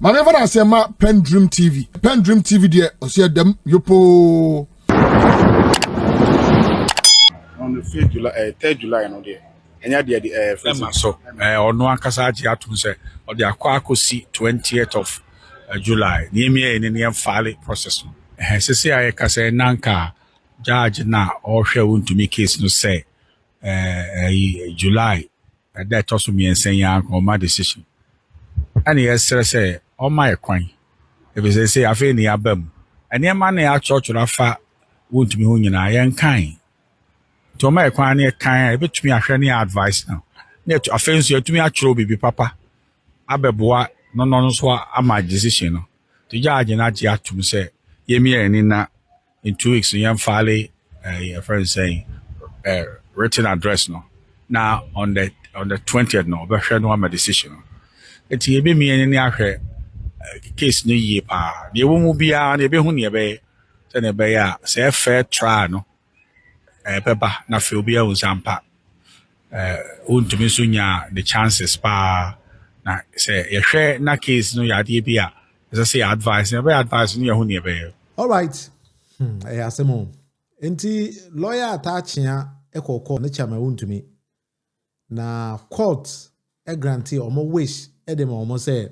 My never I say ma PENDREAM TV. PENDREAM TV there. I see them yopo. On the 3rd July, 3rd July, no there. And yeah, the so or no Ankasaji Atunse or the Aquacosi 20th of July. Near me in the Fale process. Say I can say Nanka judge na or show to me case no say July. That also means saying on my decision. And yes, sir, say on my coin. If they say I feel near Bum, and near money our church or fat won't be who I am kind. To my coin, kind, I bet me any advice now. Near to offense you to me, actual baby papa. Abeboa, no nonsense, my decision. The judge and I to me say, ye me and in 2 weeks, young Fale, a friend saying, written address no. Now on the 20th no, but share no my decision. It's ye be me any case no ye pa. The woman be on the behun ye bay, then a bay, say fair try no. Pepper, na feel be a zampa. Wontumi sunya the chances pa. Na say ye share na case no ya de bia. As I say advice, never advice no ye hun ye bay. All right. Asemo. Enti lawyer attachia ekoko ne chama Wontumi. Na court e grantee omo wish e dem omo say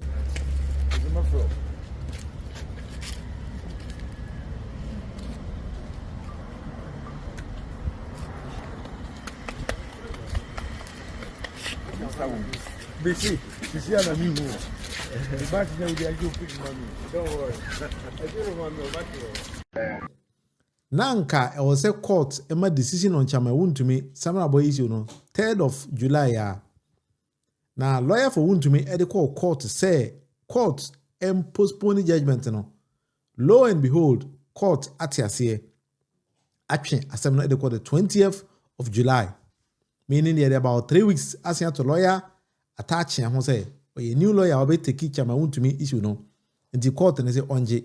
Bisi ana mimi. Basi na udi ajo pick money. Don't worry. I don't want no back. Nanka e was a court ema decision on chama Wontumi samra boy issue no 3rd of July ya. Na lawyer for Wontumi e dey call court say court postpone judgment no. Lo and behold, court atiase atwe asem no e dey call the 20th of July. Meaning there about 3 weeks asking to lawyer attach him say a new lawyer will be taking chama Wontumi issue no. And the court and say onje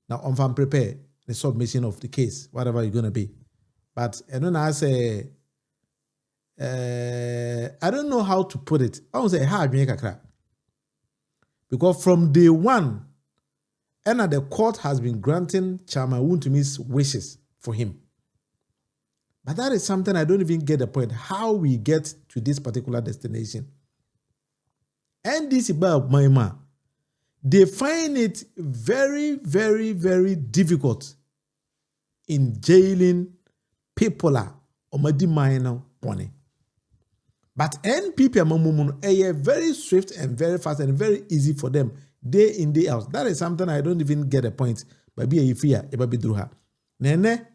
now on prepare the submission of the case, whatever you're gonna be. But and then I say I don't know how to put it. I would say hard because from day one, and the court has been granting Chama Wontumi's wishes for him. But that is something I don't even get the point. How we get to this particular destination. And this about Maima, they find it very, very, very difficult in jailing people or minor money. But NPP are very swift and very fast and very easy for them day in, day out. That is something I don't even get a point. But be a fear, a baby druha. Nene,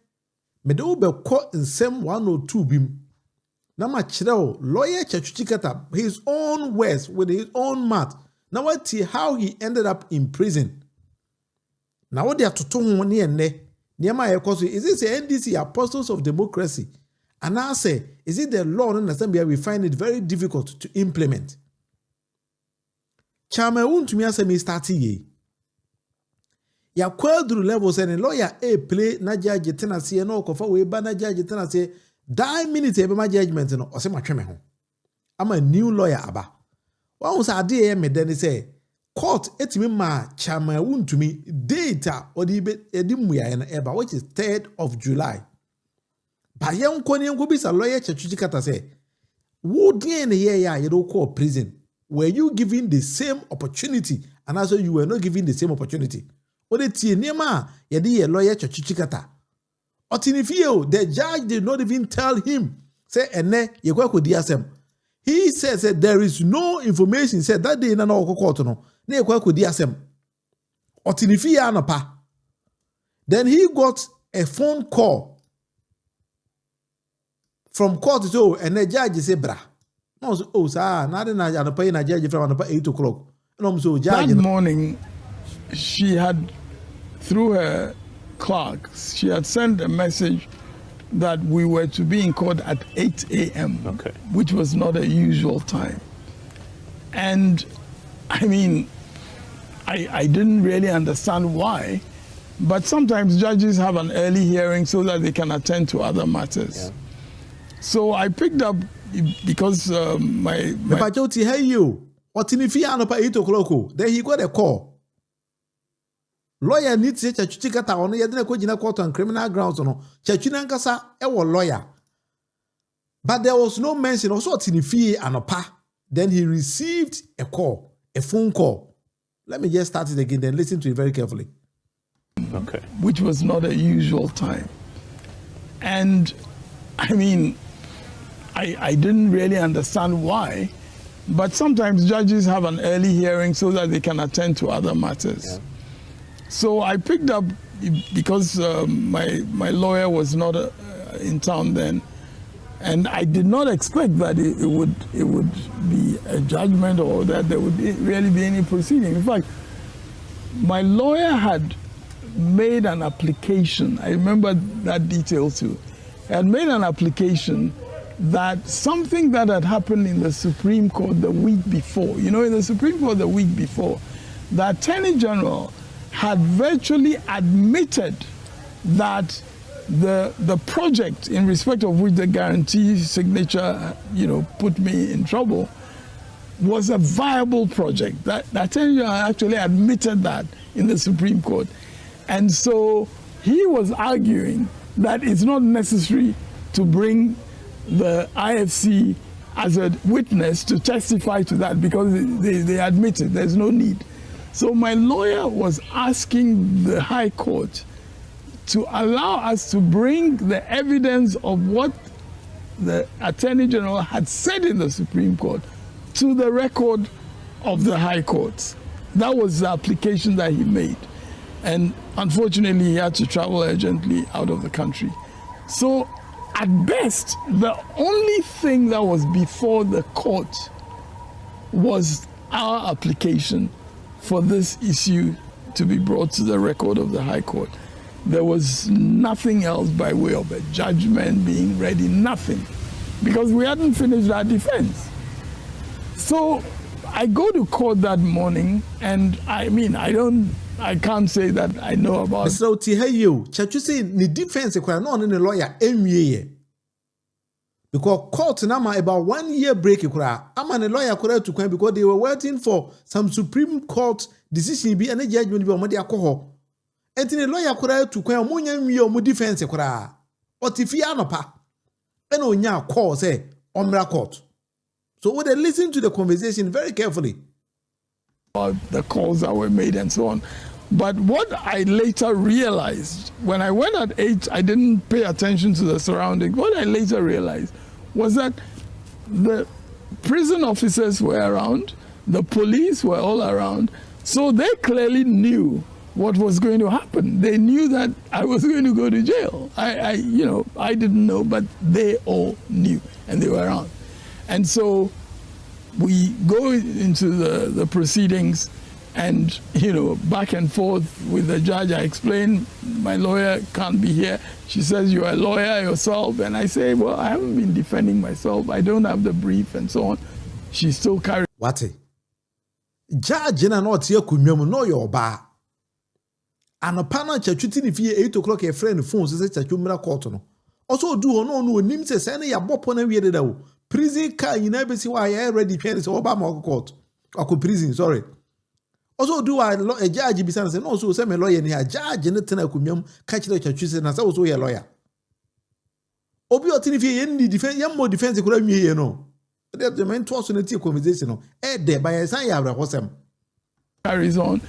me do be caught in some 102 bim. Nama chirao, lawyer Chachuchikata, his own words with his own mouth. Now what how he ended up in prison. Now what they are to turn one year ne. Niama Ekosu, is this the NDC apostles of democracy? And I say, is it the law in Assembly we find it very difficult to implement? Chama Wontumi ase me start ye. Ya kwadru levels and lawyer a play na judge tenancy no kofa we ba na judge tenancy die minute e be my judgment no o se ma tweme ho. I'm a new lawyer aba. One was ade me then say court etimi ma Chama Wontumi data or the edimuya na eba which is 3rd of July. But young Kony and Gobis a lawyer Chachuchikata say, would in a year you don't call prison? Were you given the same opportunity? And also you were not given the same opportunity. What it nema yadi a lawyer Chachuchikata. Otinifio, the judge did not even tell him, say, and ne ye go diasem. He says that there is no information, said that day in an court no, ne go diasem. Otinifia anapa. Then he got a phone call from court to and the judge say bra. No, oh sir, not in a pay na judge from 8 o'clock. No, so judge. That morning, she had, through her clerk, she had sent a message that we were to be in court at 8 a.m., okay, which was not a usual time. And I mean, I didn't really understand why, but sometimes judges have an early hearing so that they can attend to other matters. Yeah. So I picked up because my hey you, what in if he 8 o'clock? Then he got a call. lawyer needs to chachuti kata ono yedina ko jina court on criminal grounds no chachu nankasa e wo lawyer. But there was no mention also tinifie anopa. Then he received a call, a phone call. Let me just start it again, then listen to it very carefully. Okay. Which was not a usual time. And I mean, I didn't really understand why, but sometimes judges have an early hearing so that they can attend to other matters. Yeah. So I picked up, because my lawyer was not in town then, and I did not expect that it would be a judgment or that there would really be any proceeding. In fact, my lawyer had made an application. I remember that detail too. He had made an application that something that had happened in the Supreme Court the week before, in the Supreme Court the week before, the Attorney General had virtually admitted that the project in respect of which the guarantee signature, put me in trouble, was a viable project. That the Attorney General actually admitted that in the Supreme Court. And so he was arguing that it's not necessary to bring the IFC as a witness to testify to that because they admitted there's no need. So my lawyer was asking the High Court to allow us to bring the evidence of what the Attorney General had said in the Supreme Court to the record of the High Court. That was the application that he made. And unfortunately, he had to travel urgently out of the country. So at best, the only thing that was before the court was our application for this issue to be brought to the record of the High Court. There was nothing else by way of a judgment being ready, nothing, because we hadn't finished our defense. So I go to court that morning, and I can't say that I know about it. So Chachu say the defense no the lawyer emwie. Because court nama about 1 year break ama the lawyer to kwan because they were waiting for some Supreme Court decision be any judgment be omode akoho. Enti the lawyer to kwan omunya nwie omu defense otifi anopa. Ena onya call say omra court. So when they listen to the conversation very carefully. The calls that were made and so on. But what I later realized, when I went at 8, I didn't pay attention to the surroundings. What I later realized was that the prison officers were around, the police were all around, so they clearly knew what was going to happen. They knew that I was going to go to jail. I didn't know, but they all knew, and they were around. And so we go into the proceedings, and back and forth with the judge. I explain my lawyer can't be here. She says, you're a lawyer yourself, and I say, well, I haven't been defending myself, I don't have the brief and so on. She still carries. What? Judge na not here kunwem no your ba. Anopana chachuti ni fie 8 o'clock a friend phone say chachu mra court no. Also do no onim say say na ya bopo na wie da wo. Prison car you never see why I ready pay say oba ma court. Ako prison, sorry. Also do a judge be say no so say me lawyer ni a judge ne tena kunwem ka kire chachu say na say so ye lawyer. Obi otini fie ye ni defense ye mo defense kura nwie ye no. The main conversation carries on.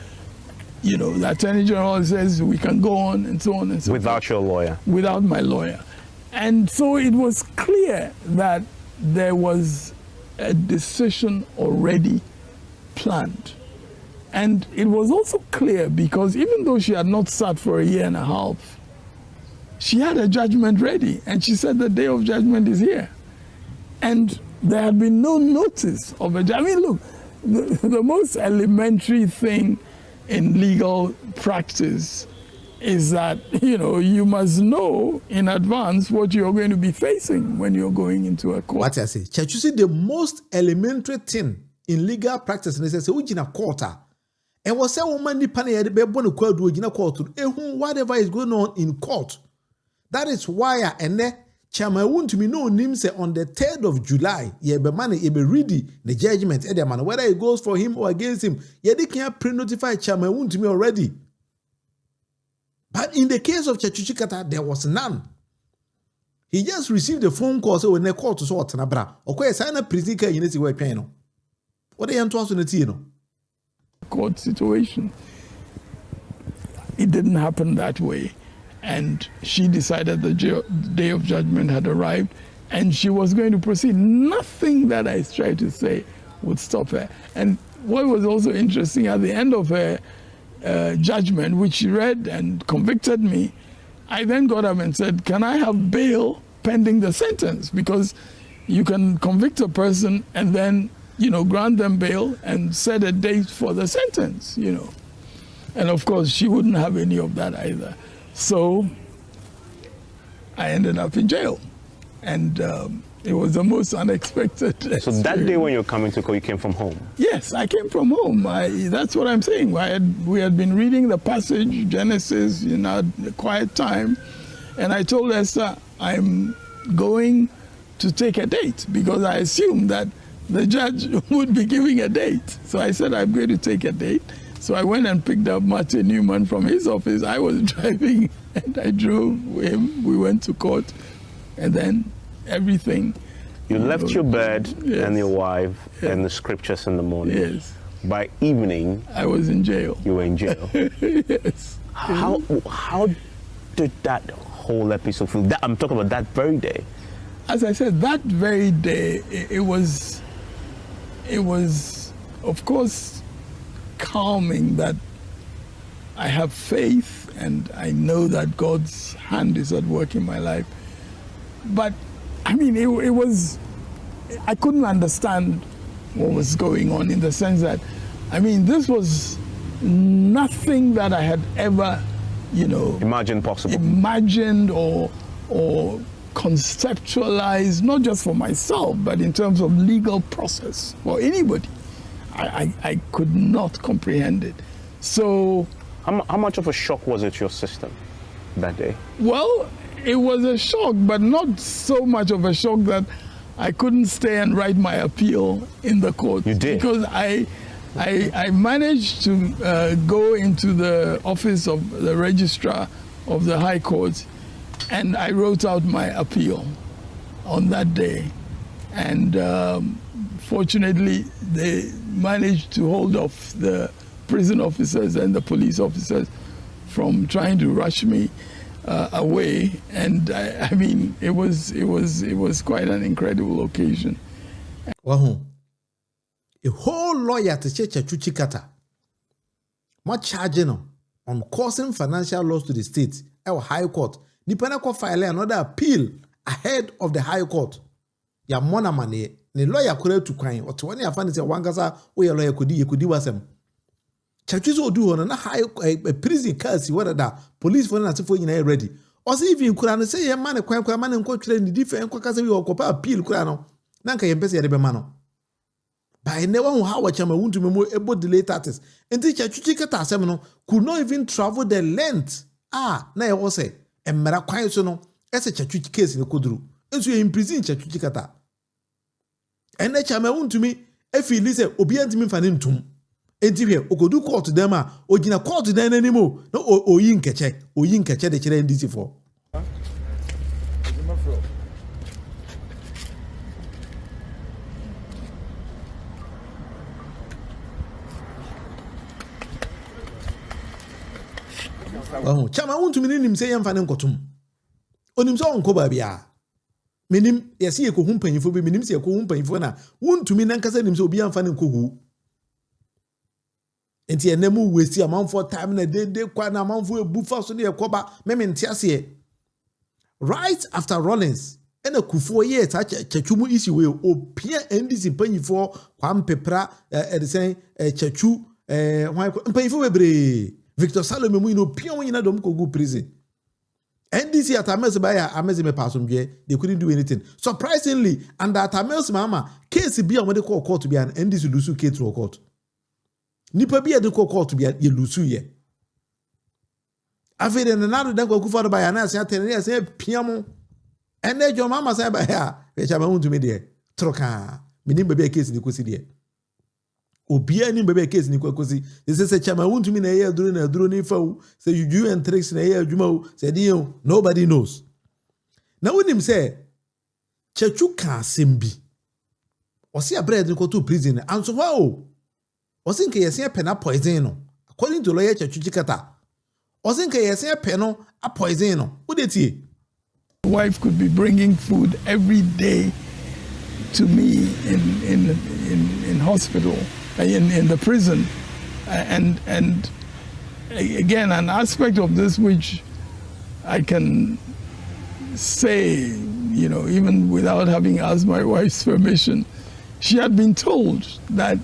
The Attorney General says we can go on and so on and so without forth. Your lawyer. Without my lawyer. And so it was clear that there was a decision already planned. And it was also clear because even though she had not sat for 1.5 years, she had a judgment ready. And she said the day of judgment is here. And there had been no notice of a judgment. I mean, look, the most elementary thing in legal practice is that, you must know in advance what you're going to be facing when you're going into a court. What I say, Church, you see, the most elementary thing in legal practice is say, in a court, and was a woman whatever is going on in court. That is why Chairman Wontumi no nim say on the 3rd of July, ye be money, ye be ready the judgment, man, whether it goes for him or against him, ye they can't pre-notify Chairman Wontumi already. But in the case of Chachuchikata, there was none. He just received a phone call, so when they called to sort of bra. Okay, sign a prison care unit where piano. What they to us in the Tino? Court situation. It didn't happen that way. And she decided the day of judgment had arrived and she was going to proceed. Nothing that I tried to say would stop her. And what was also interesting, at the end of her judgment, which she read and convicted me, I then got up and said, can I have bail pending the sentence? Because you can convict a person and then, grant them bail and set a date for the sentence, And of course, she wouldn't have any of that either. So I ended up in jail. And it was the most unexpected experience. So that day when you were coming to court, you came from home? Yes, I came from home. That's what I'm saying. We had been reading the passage, Genesis, a quiet time. And I told Esther, I'm going to take a date because I assumed that the judge would be giving a date. So I said, I'm going to take a date. So I went and picked up Martin Newman from his office. I was driving and I drove him. We went to court and then everything. You left your bed Yes. and your wife Yes. and the scriptures in the morning. Yes. By evening, I was in jail. you were in jail. Yes. How did that whole episode feel? I'm talking about that very day. As I said, that very day, it was, of course, calming that I have faith and I know that God's hand is at work in my life. But I mean, it was, I couldn't understand what was going on in the sense that, I mean, this was nothing that I had ever, Imagine possible. imagined or conceptualized, not just for myself, but in terms of legal process for anybody. I could not comprehend it. So, How much of a shock was it to your system that day? well, it was a shock, but not so much of a shock that I couldn't stay and write my appeal in the court. You did? Because I managed to go into the office of the registrar of the High Court and I wrote out my appeal on that day. And fortunately, they managed to hold off the prison officers and the police officers from trying to rush me away. And I mean, it was quite an incredible occasion. Well, a whole lawyer to Chachuchikata. Much charging on causing financial loss to the state. Our High Court. Depending on file another appeal ahead of the High Court. Ya mona money. The lawyer could to crime or to when you find it one casa where lawyer could was him. Churches will do on a high a prison case whether that police for us for you ready. Or see if you could say a man a crime man and coach in the different caucus we occupy appeal crano. Nanka yempesi ya mano. By never how much I'm want to be more able delay taxes. And the Chachuchikata seminal could not even travel the length. Na I was say, and Mera Quayono, as a Chachuchi case in the Kudru. And so you imprison Chachuchikata. And the chama Wontumi, if he listen, obedient me for him to. And here, Ogodu court to them, or Gina court to them anymore. No, or yin catch the children DC for. Oh, Chama Wontumi him say, I'm fanning cotum. On him so on Cobabia. Minim, yes, ye ko humpen for be minim se ko humpen for na. Wontumi nankasa nim so be amfane nkohu. Enti enemu waste amount for time na de kwa na amount for ebufa so ne yakoba meme ntiase. Right after Rollins, ena kufuo ye ta chachumu isi we opia NDC panyifo kwam pepra e de sen chachu panyifo bebre Victor Salome mu ino pia wonyina dom ko go prison. NDC at Ames by Amazime Passumje, they couldn't do anything. Surprisingly, under Atamels Mama, case be on what they call court to be an NDC Lusu K through court. Nipa be a de court to be a Lusu ye. After another than go for by an answer 10 years, say Piamo. And then your mama said by her, which I want to me there. Troka, meaning baby a case in the Cosidia. Obia ni bebe case ni kwakosi. They say Chairman Wontumi na here duro ni fa wo. Say you do and tricks na here adwuma wo. Say nobody knows. Na wonim say Chechu ka sembi. Osi abred ko to prison and so wow. Osi nke yesi pena poison no. According to lawyer Chechu Chikata. Osi nke yesi pena a poison no. Wo dey tie? Wife could be bringing food every day to me in hospital, in the prison, and again, an aspect of this which I can say, you know, even without having asked my wife's permission, she had been told that,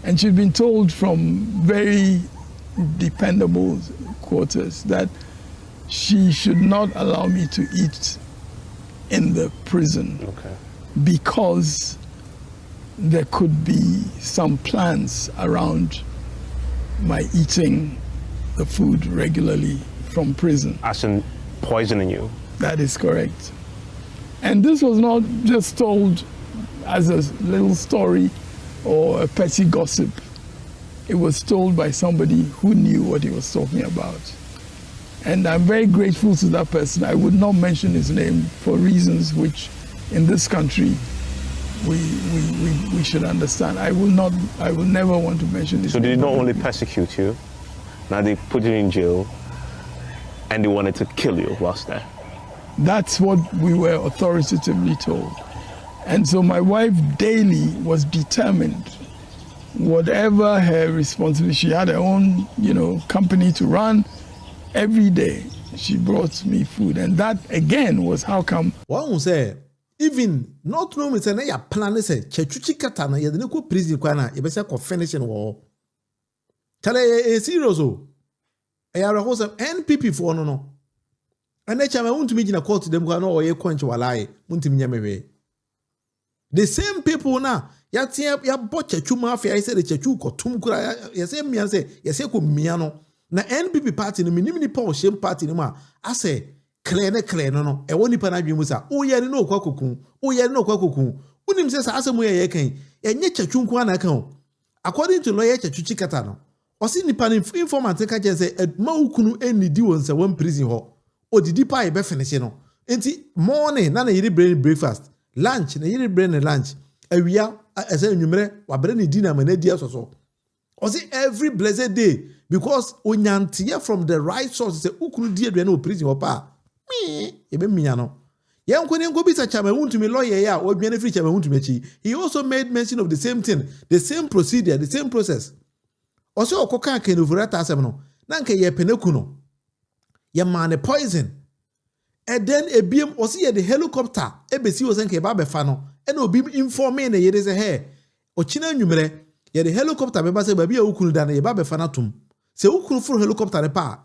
and she'd been told from very dependable quarters that she should not allow me to eat in the prison. Okay. Because there could be some plans around my eating the food regularly from prison. As in poisoning you? That is correct. And this was not just told as a little story or a petty gossip. It was told by somebody who knew what he was talking about. And I'm very grateful to that person. I would not mention his name for reasons which in this country we should understand. I will never want to mention his name. So they not only persecute you, now they put you in jail and they wanted to kill you whilst there. That's what we were authoritatively told. And so my wife daily was determined, whatever her responsibility, she had her own, you know, company to run. Every day she brought me food, and that again was how come. One say even not knowing say na ya plan say chechuchi kata na ye de ko prison kwa na ye be say ko finish no wo. Tell e serious o. E ya reho say NPP for no. And Chairman Wontumi gina court dem kwa no ye kwanchi walai Wontumi nyamewe. The same people na ya tie ya bo chechu mafia say the chechu ko tum kura ya say mia say ya say ko mia no. Na NPP party no minimum nipa o shem party no ma ase clear no e woni pa na dwemu sa o ye no kwakokun unim se sa asemu ye kan enye chachu nko ana kan according to lawyer Chachu Chikata no o si nipa no informant ka je se edma ukunu enidi won se won prison ho odidi pa e be finish no enti morning na yiri brain breakfast lunch na yiri brain lunch awia ese nwumere wa bre ni dinner ma na di asoso o si every blessed day because onyantia from the right source say ukunu die aduane o prison ho pa ebe miya no yen kwani ngo bisa Chairman Wontumi lawyer ya o aduane free Chairman Wontumi achi. He also made mention of the same thing, the same procedure, the same process. Also okoka kan overata asem no na nka ye peneku no ye man poison and then ebiem o si ye the helicopter ebesi o senka ba befa no e na obi informe na ye dey say hey o china nwumere ye the helicopter be ba say ba bia ukunu da na ye ba befa na tum se ukunu furu helicopter ne pa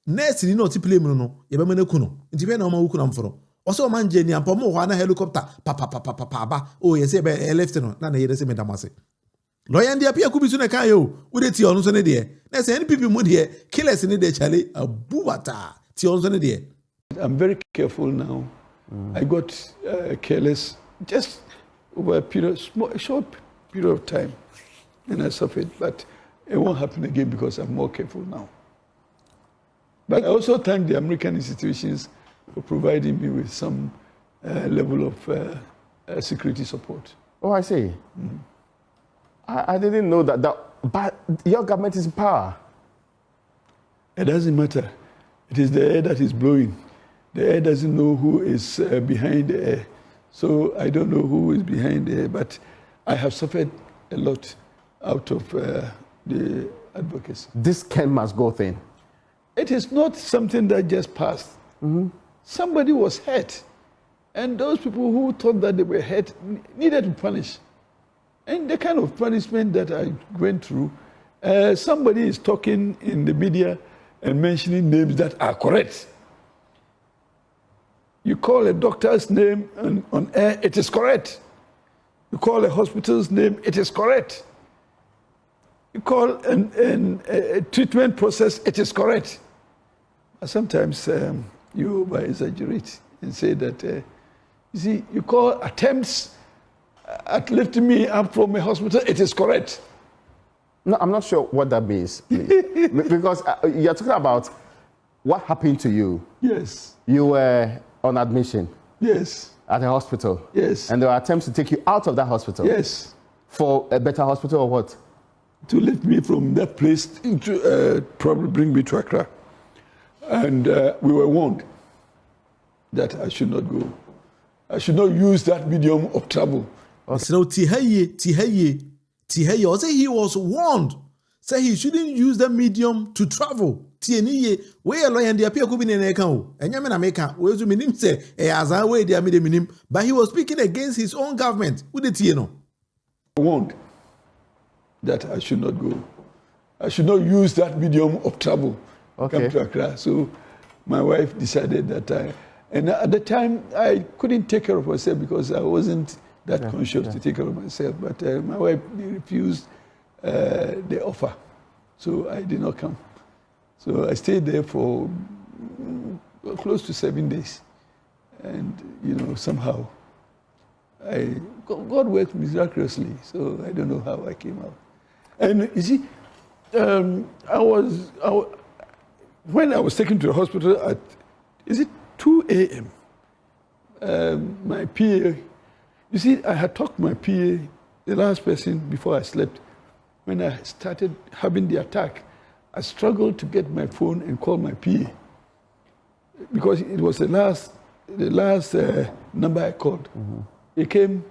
nurse ni no ti play mu no ye be maneku no nti be na o ma ukunu amforo o so man je ni ampo mo ho na helicopter pa ba o ye say be left no na ye dey say me damase lawyer ndia pia kubi su na kan yo wo de ti onu so ne de na say NPP mu de killers ni de chale abuwata ti onu so ne de. I'm very careful now. I got careless just over a short period of time, and I suffered. But it won't happen again because I'm more careful now. But I also thank the American institutions for providing me with some level of security support. Oh, I see. I didn't know that. But your government is in power. It doesn't matter. It is the air that is blowing. The air doesn't know who is behind the air. So I don't know who is behind the air, but I have suffered a lot out of the advocacy. This can must go thing. It is not something that just passed. Somebody was hurt. And those people who thought that they were hurt needed to punish. And the kind of punishment that I went through, somebody is talking in the media and mentioning names that are correct. You call a doctor's name on air, it is correct. You call a hospital's name, it is correct. You call a treatment process, it is correct. Sometimes you over-exaggerate and say that, you see, you call attempts at lifting me up from a hospital, it is correct. No, I'm not sure what that means, please. Because you're talking about what happened to you. Yes. You were on admission. Yes. At a hospital. Yes. And there were attempts to take you out of that hospital. Yes. For a better hospital or what? To lift me from that place into, probably bring me to Accra. And we were warned that I should not go. I should not use that medium of travel. So Tihaye. Or say he was warned. Say he shouldn't use the medium to travel. Tieniye, where a lawyer and the appeal could be in an account. And Yaman America, where to minim say, as I way the minim, but he was speaking against his own government with the Tieno. Warned that I should not go. I should not use that medium of travel. Come to Accra. So my wife decided that and at the time I couldn't take care of myself because I wasn't that conscious to take care of myself. But my wife refused the offer. So I did not come. So I stayed there for close to 7 days. And, somehow God worked miraculously. So I don't know how I came out. And you see, when I was taken to the hospital at, 2 a.m., my PA, you see, I had talked to my PA, the last person, before I slept. When I started having the attack, I struggled to get my phone and call my PA because it was the last number I called. Mm-hmm. He came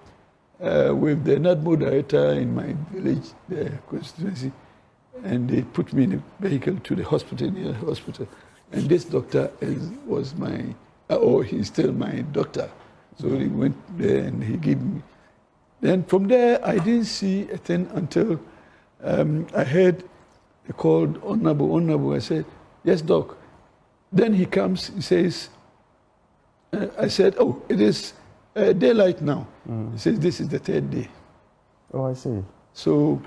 with the NADMO director in my village, the constituency, and they put me in a vehicle to the hospital, near the hospital. And this doctor was he's still my doctor. So he went there and he gave me. Then from there, I didn't see a thing until I heard a call, Honorable. I said, yes, doc. Then he comes, he says, I said, oh, it is daylight now. Mm. He says, this is the 3rd day. Oh, I see. So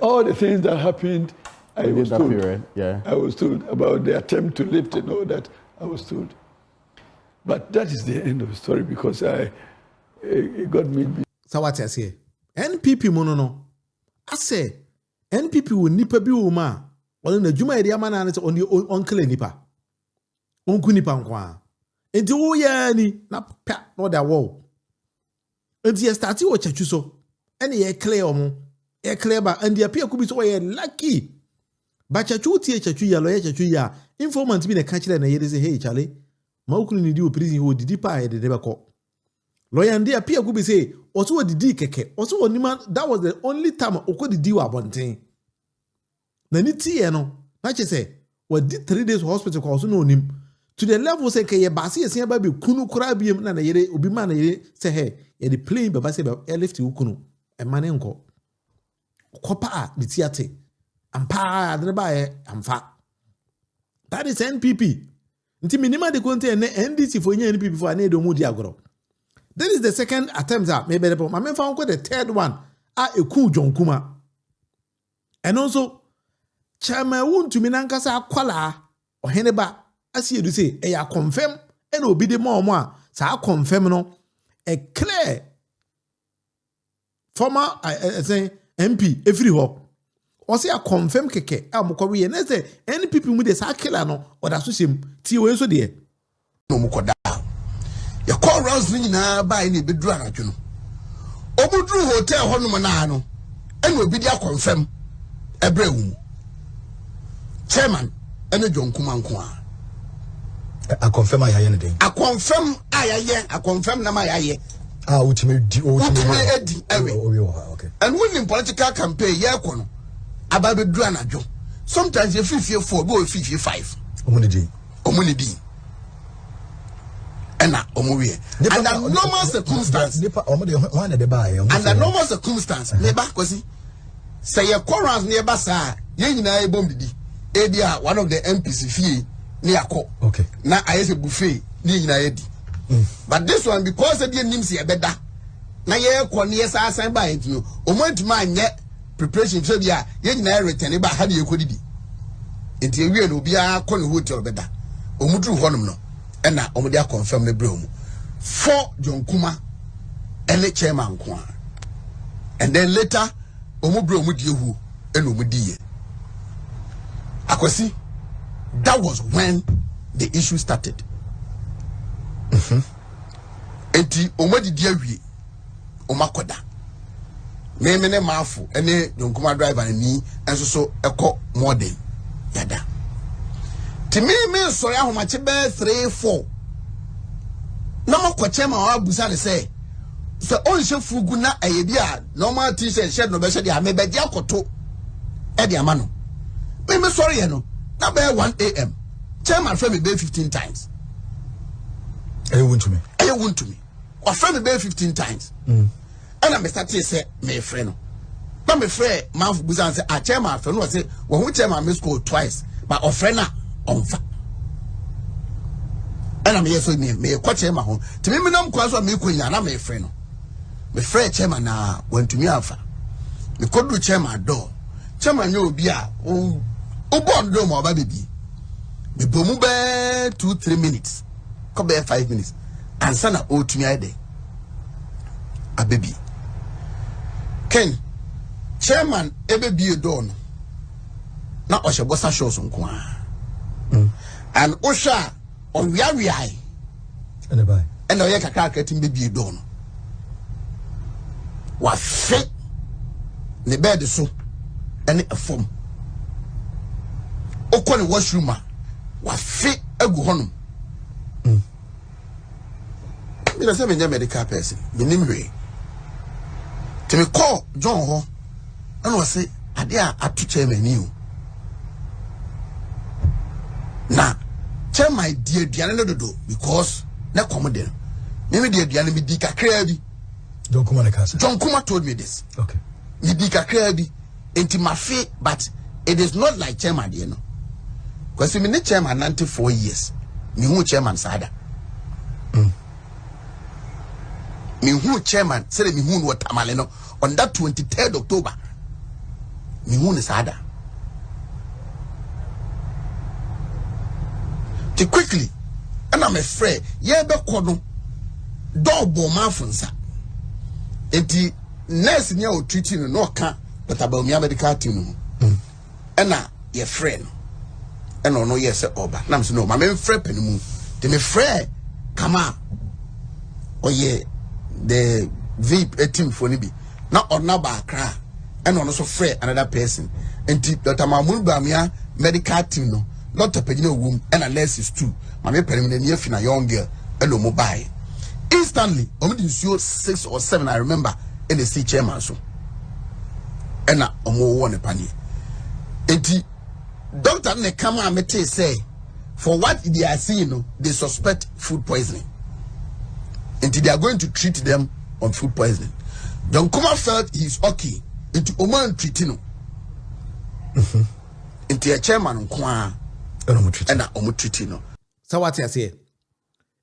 all the things that happened, I was told. Period. Yeah. I was told about the attempt to lift and all that. I was told. But that is the end of the story because it got me. So what I say? NPP monono. I say NPP will nipa bi uma. Well, na juma area man and on the uncle nipa. Unku nipa nkwa. Enti wo ya ni na pa no da wo. Enti ye start wo chachu so. Ene ye clear omo. Ye clear ba and the appear could be so ye lucky. But chachu tie chachu ya lawyer chachu ya. Informant bi na ka kire na ye say hey Charlie. Maukuni ni di o prison ho didi pa ye de be ko. Lawyer and the appear could be say also didi keke. Also onima that was the only time okọ didi wa bonten. Na ni tie no. Na che say what did 3 days hospital ko so no nim. To the level say ke ye base ye sen ba be kunu kura biem na yere obi ma na yere say hey ye the plane be base be airlift ukunu e mane nko. Kopa a the theater. Ampa de ba ye amfa. That is NPP. Nti minima de konte ne NDC for nya NPP for ane do mu di agoro. That is the second attempt that maybe the my men found the third one eku John Kuma. And also Chairman Wontumi nankasa kwala oheneba asi edu say e ya confirm and obi de mo a sa confirm no a clear former say MP every ho o say a confirm keke amukwa ye na say NPP mu de sa killer no o da so sem ti we so de no mukoda ya call rounds ni na buy ni bedru anadwo no obudru hotel ho no na no ene obi de confirm ebrewu chairman ene John Kuma nko a confirm ayaye ne den a confirm ayaye a confirm na ayaye ultimate edi okay and when in political campaign ye ko no aba bedru anadwo sometimes you feel 4 go 5 omunidi and under normal circumstance under normal circumstance neba kwasi say your corals nearby sa ye nyina e bom didi e dia one of the MPs fie ne akọ okay na ayese buffet ne nyina ye di but this one because the names ye beda na ye kọ ne sa asan ba enti no omontima anye preparation so bia ye nyina return ba ha de ye kodidi enti ewie no bia kọ ne hotel beda omudru honum no ena omudi a confirm ne bremu for John Kuma and the chairman kwa and then later omubro omudi ehu enumudi. Akwasi, that was when the issue started. Enti omadi diawi omakoda. Mene mafu ene Jonkuma driver ni enso so eko modern yada. Ti me so ya homache be 3-4. Na makwache ma wa busa le say so onhye fugu na ayebi a normal t-shirt shed no be shed ya me be dia koto e dia ma no. Me sorry ye no. Na be 1 a.m. Chairman friend me be 15 times. Wontumi. Wontumi. Or friend me be 15 times. And I start to say, my friend. But my friend, Mouth Buzan say, chairman, friend was say, well, who chairman must go twice, but our friend on fa. And I'm here so me a quite chairman home. To me, no cause what me queen, and I'm a friend. My friend chairman now went to me alpha. Me could do chairman door. Chairman, you be a born dome or baby. Me boom 2-3 minutes. Come back 5 minutes. And son of to me a day. A baby. Ken, chairman ebe be a don. Na osha bossa shows on kwa. And osha on we and a buy. And I yaka getting baby a don. Wa fit ne bed so and a form. Okon washroom wa fit a go honum. Me na say me medical person. Me nimre. To me call John Ho, and was say, I dare at to chairman you. Now, tell my dear Diana do because na commodore. Maybe dear Diana me dika krabi. John Kuma told me this. Okay. Me dika krabi into my feet, but it is not like chairman, you know. Because me chairman 94 years. Me who chairman sada. Me who chairman said me who what tamaleno on that 23rd October. Me who is ada. Too quickly, and I'm afraid, yeah, be kono double mafunsa. Enti nurse near treating no can, but about me medical team. And now your friend, and no yes oba. Nam so no, my main friend penimu. Te me friend come out. Oh yeah. The VIP team for Nibi. Now on Naba and on also free another person. And Dr. Mahmoud Bamia medical team no, Dr. Pedino womb and a nurse is too. My permanent near a young girl, a low mobile. Instantly, only 6 or 7, I remember, in the sea chairman so. And a more one a penny. And Dr. Nekama Mete say, for what they are seeing, they suspect food poisoning. Until they are going to treat them on food poisoning. John Kuma felt he's okay. Into Oman treating into a chairman and Omo treating. So what I say?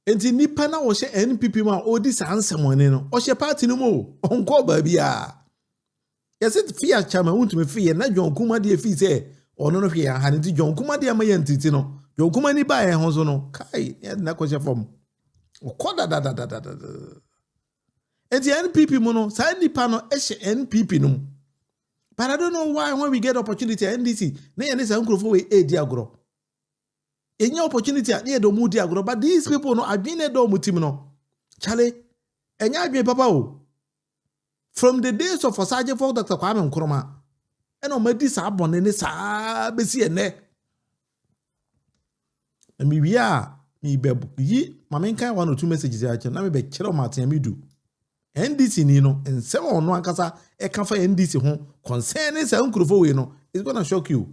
Enti nipa na wo she NPP ma odi sansem one no. O she party no mo. Onko ba bia. Yes it fear chairman Wontumi fear na John Kuma de fi say ono no hwe han nti John Kuma de ma yantiti no. John Kuma ni ba e ho so no. Kai na ko she form. Okoda da. And the NPP mono, sa nipa no NPP no. But I don't know why when we get opportunity at NDC, na yene sa nkrofo we di agro. Any opportunity at near do mu di agro, but these people no adwene do mu tim no. Chale, enya adwene papa o. From the days of Osaje for Dr. Kwame Nkrumah, eno medi sa abone ne sa besi ene. And we are me be yi mama nkan 1 or 2 messages ya na me be kire Martin Amidu NDC ni no ensem ono ankasa e ka fa NDC ho concerning say nkrofo we no it's going to shock you.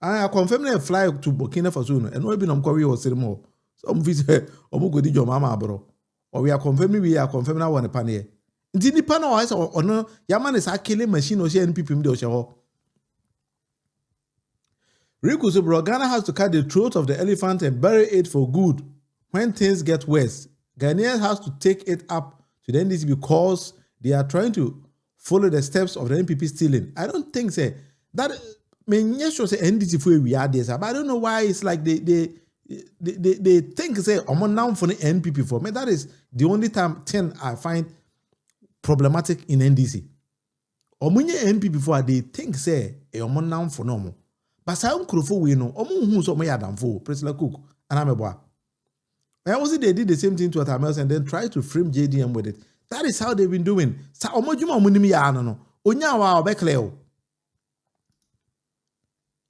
I confirm na fly to Burkina Faso no and we be no kwari o sirimo some visit omugodi jo mama abro or we are confirming na one pan here nti nipa na o say ono yama ne sa killing machine o she NPP mi de o she ho. Riku Subro, Ghana has to cut the throat of the elephant and bury it for good. When things get worse, Ghanaians has to take it up to the NDC because they are trying to follow the steps of the NPP stealing. I don't think say that may sure say NDC for we are this, but I don't know why it's like they think say I'm now for the NPP for me. That is the only thing I find problematic in NDC. Omunye NPP before they think say e omo nam for no mo. But sa nkrofo we no omo hu so omo yadam for President Cook and ameboa. And also they did the same thing to Atamels and then try to frame JDM with it. That is how they've been doing. Sa omo juma omo mi ya no. Onya wa obekle.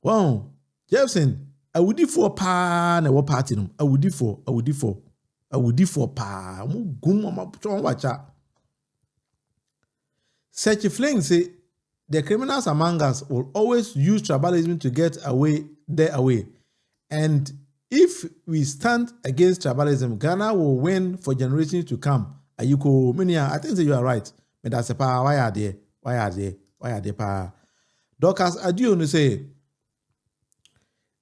Wow. Jefferson, I would for pa na wo party no. I would for pa. Mo gum omo chon wacha. Such a fling say the criminals among us will always use tribalism to get their way. And if we stand against tribalism, Ghana will win for generations to come. Ayuko Minia, I think that you are right. But that's a pa. Why are they? Pa? Doctors, I do say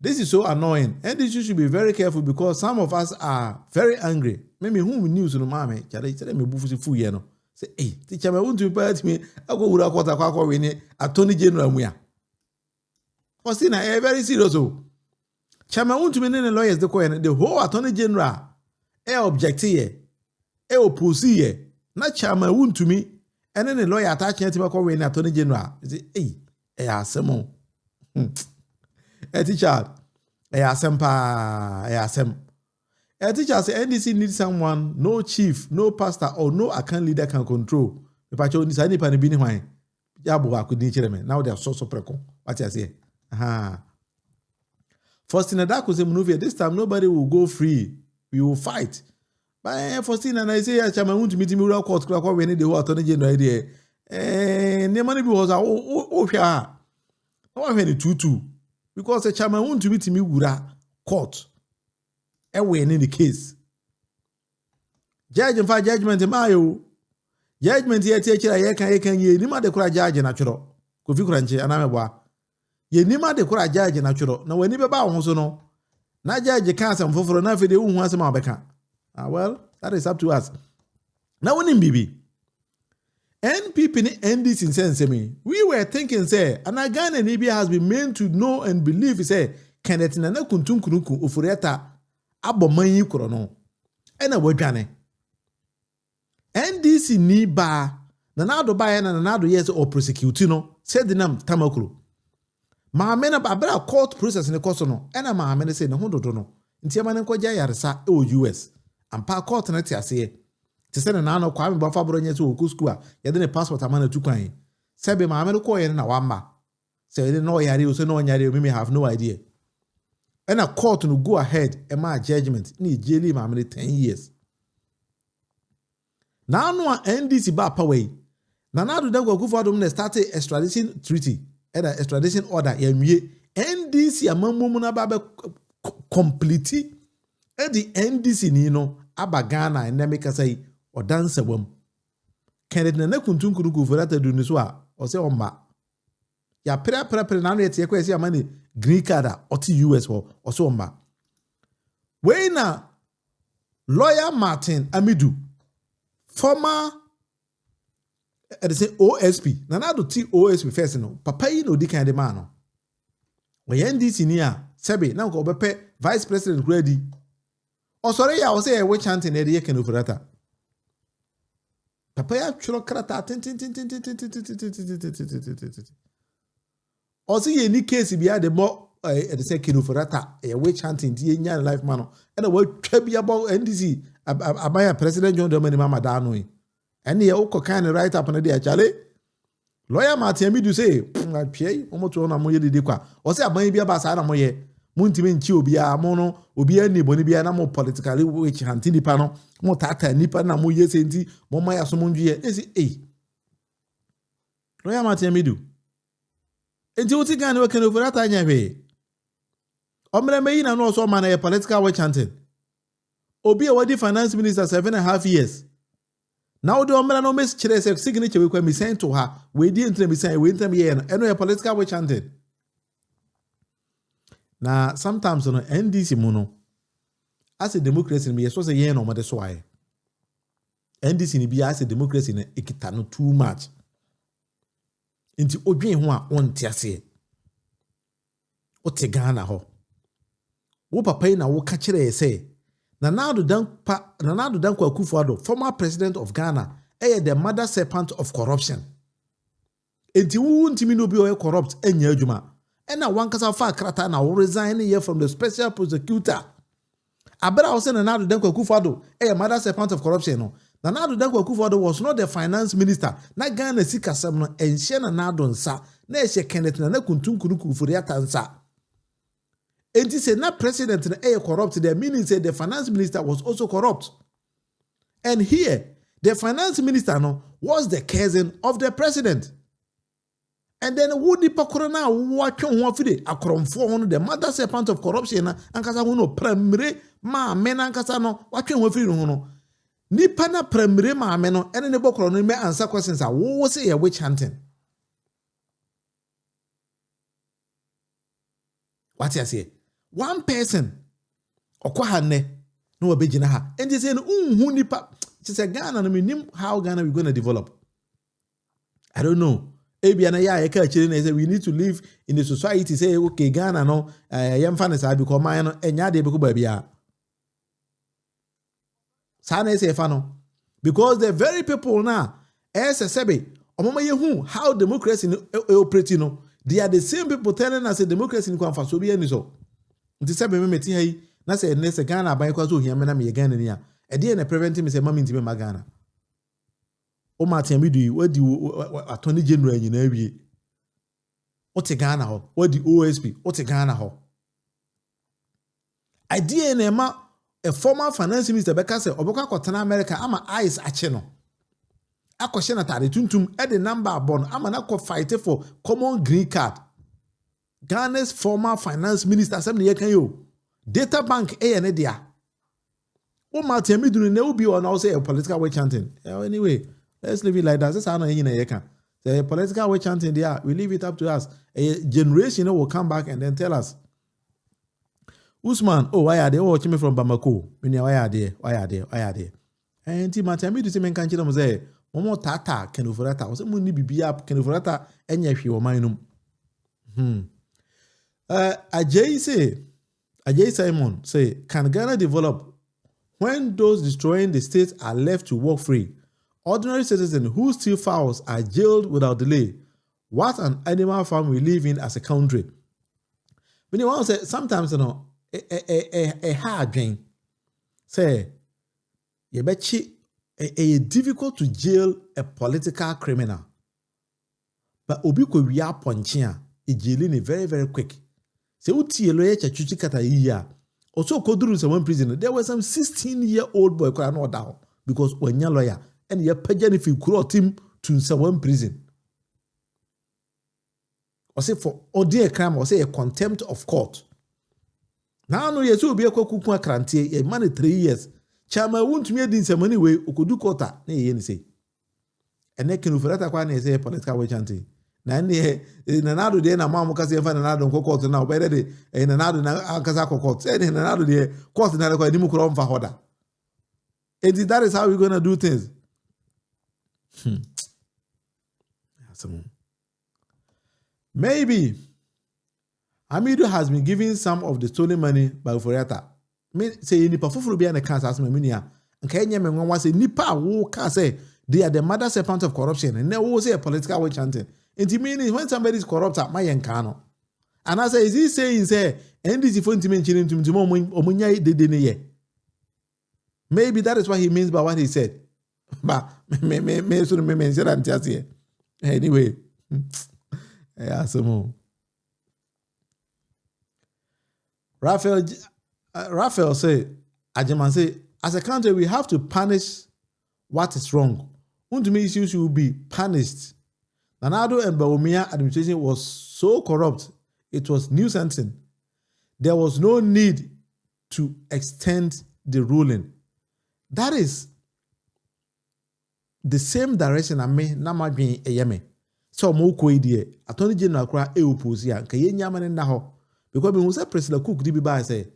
this is so annoying, and this you should be very careful because some of us are very angry. Maybe whom we news no mame. Chale me bufusi fu ye no. Say, hey, teacher, me want to part me. I go ura kwata kwa wini Attorney General muya. Faustina, very serious. Chama want to me the lawyers the whole Attorney General object here, oppose here. Na chama want to me, and then the lawyer attaching to me Attorney General. Say, hey, asemo. Teacher, asem. A teacher say NDC needs someone, no chief, no pastor, or no account leader can control. The patch on this any pan bini wine. Yabu could nature me. Now they are so preco. What I say? First in a dark was a movie. This time nobody will go free. We will fight. But first in and I say, I want to meet me real court clock when the whole Attorney General idea. And the money was here. No one had two. Because the chairman want to meet me with court. Away in the case. Judge and fire judgment in Mayo. Judgment here, teacher, ye can ye nima de cura judge natural. Could you crunchy and ameba? Ye nima de cura judge natural. No, when you bow so no. Na judge can't some for enough if they won't want some abeka. Ah, well, that is up to us. Now, when in BB NPP end this in sense me. We were thinking, say, and again, and Libya has been meant to know and believe, say, can it na kuntum kunuku ufureta. Abo manyi krono ena wadwane NDC ni ba na nado ba na nado yes or prosecute no said nam tamakuru ma mena ba bra court process ne koso no ena ma mena say ne hododo no ntia ma ne nkogya yaresa e US ampa court na tiase te se na no kwa me ba fabro nya se okusku a ye de ne passport amana tukwan sebe ma mena ko ye na wamba say they no yare o se no nyare me have no idea. And a court to go ahead and my judgment need jail him 10 years. Now no NDC ba paway. Now do them go for them start extradition treaty and extradition order. NDC amamumuna ba complete. And the NDC ni no abagana and nemeka say or dance a wom. Can it na kuntunku go for that do niswa or say omba. Ya pre na no yet yakwesi amani green card or US or so on. When lawyer Martin Amidu, former OSP, Nanado T OSP first no, Papa no di kind of man. When NDC near Sebi, now go be Vice President ready. Oh, sorry, I was say we chanting the year can over that. Papa ya chulo krata also, any case if you had the more the second for that a way chanting the life man and a word trebby about NDC about President John Domini Mama Danoi. And the Oko kind of write up on the day, Charlie. Lawyer Martin, me do say, Pay, almost on a moye de qua, or say, I may be about Sada Moye, Muntimin Chubia, Mono, Ubia, Bonibia, more politically, which Hantini Pano, more Tata, Nipa, Namuye Senti, Momaya Sumunji, is it? Lawyer Martin, me do. And you think I know can over that way. Omre me na no so man a political way chanting. Obi a finance minister 7.5 years. Now the omre no mes chere se signature we me send to her. We didn't me say we didn't me and a political way chanting. Now sometimes on NDC mono as a democracy me so say yen no made so why. NDC ni bi as a democracy na ekita no too much. Inti odwen ho a wonte ase o te Ghana ho wo papa na wo ka kire say Nana Dankwa Akufo-Addo, former president of Ghana the mother serpent of corruption. Enti Wontumi no be corrupt enya adwuma. Ena wankasa fa krata na resign here from the special prosecutor. Abera was saying Nana Dankwa Akufo-Addo mother serpent of corruption no. Nana Dankwa Akufo-Addo was not the finance minister. Na Ghana sikasem no enhye Nana Addo nsa. Na ehye Kenneth na kuntum kuruku furiata nsa. Enti say na president na corrupt there, meaning say the finance minister was also corrupt. And here the finance minister no was the cousin of the president. And then Woody Pakorana watching one fide akromfo the mother serpent of corruption ankasa no primary ma men ankasa no watching one fide no nipa na primary ma men no ene ne bokro no me answer questions a wo say a witch hunting. What you say? One person okwa ne no obegina ha and they say no unhu nipa just a Ghana no menim how Ghana we going to develop. I don't know. We need to live in the society. Say, okay, Ghana no, because mine because the very people now, how democracy operates, they are the same people telling us a democracy in Confronting. So, the same na say next Ghana by because who here me Ghana niya. E dey na preventing me say mama ntime Ghana. O Martin do what the Attorney General nyina awie. What Ghana ho? What the OSP? What Ghana ho? Idea na ma a former finance minister Beka say oboka kwatana America ama eyes ache no. Akoshe na tare tuntum e the number born ama na ko fight for common green card. Ghana's former finance minister say ne kan yo. Data bank ne dia. O Martin do ne obi on also a political way chanting. Anyway, let's leave it like that. That's how you can. The political way chanting there, we leave it up to us. A generation will come back and then tell us. Usman, oh, why are they watching me from Bamako? Why are they? Why are they? Why are they? And Timothy, to see me can't you say, Momo Tata, can overata, was a money be up, can overata, and yes, you minum. Ajay Simon say, can Ghana develop when those destroying the state are left to walk free? Ordinary citizens who steal fowls are jailed without delay. What an animal farm we live in as a country. When you want to say, sometimes, you know, a hard game. Say, you bet it's difficult to jail a political criminal. But Obiko we are punching, it's jailing very, very quick. Say, uti lawyer chachuchi kata iya. Also, Koduru one prisoner. There was some 16-year-old boy could not down because when you're lawyer and you're paying if you brought him to someone prison. Or say for ordinary crime, or say a contempt of court. Now no yesu obi ekwakuku akrantie e man 3 years. Chama Wontumi din some money we okodu quarter na ye ni say. Ene kinu ferata kwa na say political way chanting. Na ne nanado de na mamu kase fa nanado nko court na obere de nanado na akasa court. Say nanado de court na kwa ni mukro mfa hoda. And that is how we're going to do things. Maybe Hamidu has been giving some of the stolen money by Uforiata. Me say nipa fufuru bia na cancer as me nia. Nka enye me nwa say nipa wo ka say they are the mother serpent of corruption and now say a political way chanting. It means when somebody is corrupt at my yankano. And I say is he saying say NDC for intimate chilling to omunya de ye. Maybe that is what he means by what he said. But anyway, yeah, some more. Raphael say, Ajaman say, as a country, we have to punish what is wrong. Wontumi issues will be punished. Nanado and Bawumia administration was so corrupt, it was nuisancing. There was no need to extend the ruling. That is the same direction I may not be a yeme. So more idea. Attorney General cry oppose ya. Kaye nyamane na ho. Because we say President Cook di bi say.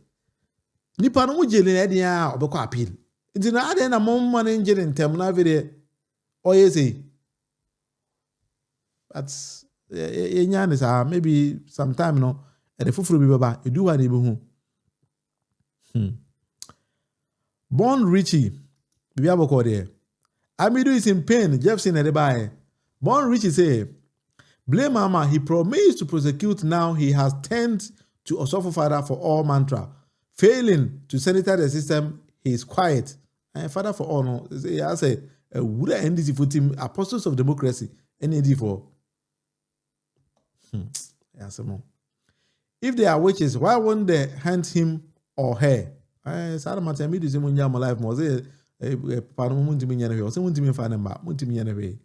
Nipa no jele na dia obekọ appeal. It na ade na mo man njele ntem na vede. Oye say. But maybe sometime no e de fufuru bi baba e do one e be hu. Born Richie, Bibi Aboko there. Amidu is in pain. Jefferson Adebayo. Born Rich say, blame Mama. He promised to prosecute. Now he has turned to Osofo Father for all mantra. Failing to sanitize the system, he is quiet. And Father for all, no. I say, would I end this for team apostles of democracy? NAD for. If they are witches, why won't they hunt him or her? Sada matter me this in my life. Mo say, "Pardon, Wontumi nyane we." Say Wontumi fa namba, Wontumi nyane we.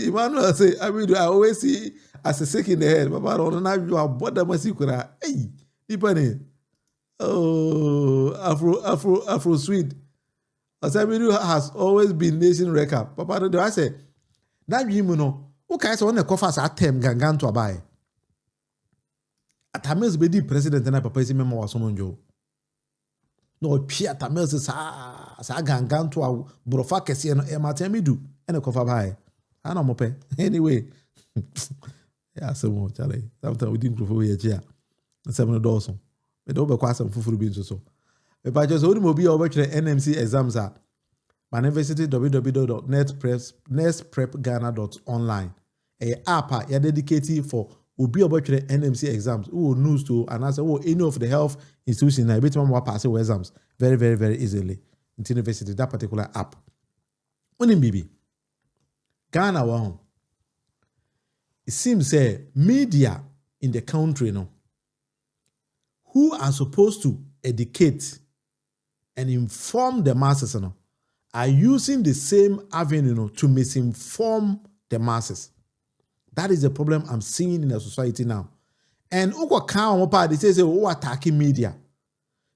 Emmanuel say, I always see as a sick in the head. Papa don't know you are bother masikura. Hey, ipane. Oh, Afro sweet. Asamidu has always been nation record. Papa do I say, now you know, who can say when the coffers at them gangan to buy? At Tamils be the president and I papa is a member of someone Joe. No, Pierre Tamils is a gangan to a brofakesi and Ematamidu and a coffer buy. I know mope. Anyway, yeah, so much, Charlie. Sometimes we didn't prefer a chair. 7 Dawson. But over quite some fufu beans so. If I just hold him be over to the NMC exams at my university www.nextprepghana.online. A app you dedicated for will be about the NMC exams. Who will news to and answer any of the health institutions. I bet more pass exams very, very, very easily. In university, that particular app. When BB Ghana wow. It seems media in the country no, who are supposed to educate and inform the masses no, are using the same avenue no, to misinform the masses. That is the problem I'm seeing in the society now. And they say, oh, attacking media.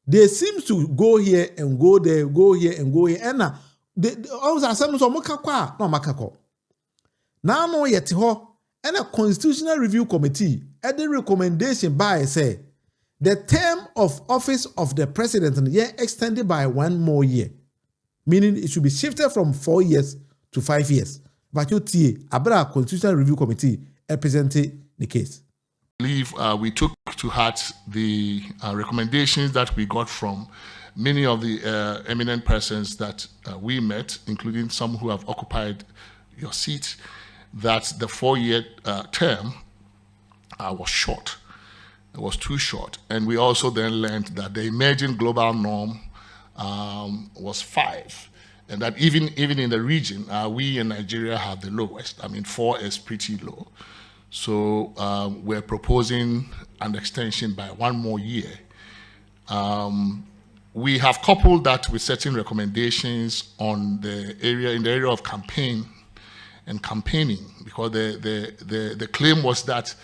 They seem to go here and go there, go here and go here. And now no yet ho and a constitutional review committee at the recommendation by say the term of office of the president extended by 1 more year, meaning it should be shifted from 4 years to 5 years. But you see, Abra Constitutional Review Committee represented the case. I believe we took to heart the recommendations that we got from many of the eminent persons that we met, including some who have occupied your seat, that the 4-year term was short. It was too short. And we also then learned that the emerging global norm was 5. And that even in the region, we in Nigeria have the lowest. I mean, 4 is pretty low. So we're proposing an extension by 1 more year. We have coupled that with certain recommendations on the area of campaigning, because the claim was that